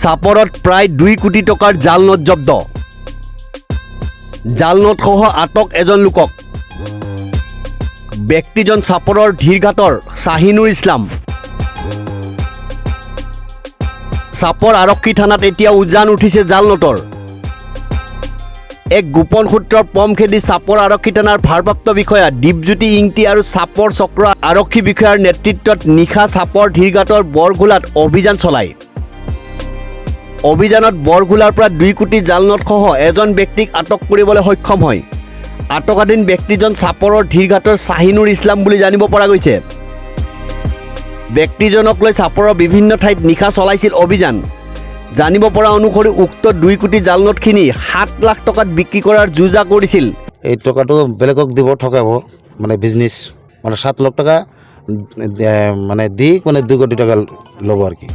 চাপৰত প্ৰায় 2 কোটি টকাৰ জাল নোট জব্দ জাল নোটসহ আটক এজন লোকক ব্যক্তিজন চাপৰৰ ধীৰঘাটৰ শাহিনুৰ ইছলাম চাপৰ আৰক্ষী থানাত এতিয়া উজান উঠিছে জাল নোটৰ এক গোপন সূত্ৰৰ পম খেদি চাপৰ আৰক্ষী থানাৰ ভাৰপ্ৰাপ্ত বিষয়া দীপজ্যোতি ইংতি আৰু চাপৰ চক্ৰ আৰক্ষী বিষয়াৰ নেতৃত্বত নিশা চাপৰ ধীৰঘাটৰ বৰঘোলাত অভিযান চলায় অভিযানত বৰঘোলাৰ পৰা 2 কোটি জাল নোটসহ এজন ব্যক্তিক আটক কৰিবলৈ সক্ষম হয় আটকাধীন ব্যক্তিজন চাপৰৰ ধীৰঘাটৰ শাহিনুৰ ইছলাম বুলি জানিব পৰা গৈছে ব্যক্তিজনক লৈ চাপৰৰ বিভিন্ন ঠাইত নিশা চলাইছিল অভিযান জানিব পৰা অনুসৰি উক্ত 2 কোটি জাল নোটখিনি 7 লাখ টকাত বিক্ৰী কৰাৰ যোজা কৰিছিল এই টকাটো বেলেগক দিব ঠকাব মানে বিজনেছ মানে 7 লাখ টাকা মানে দি মানে 2 কোটি টাকা ল'ব আর কি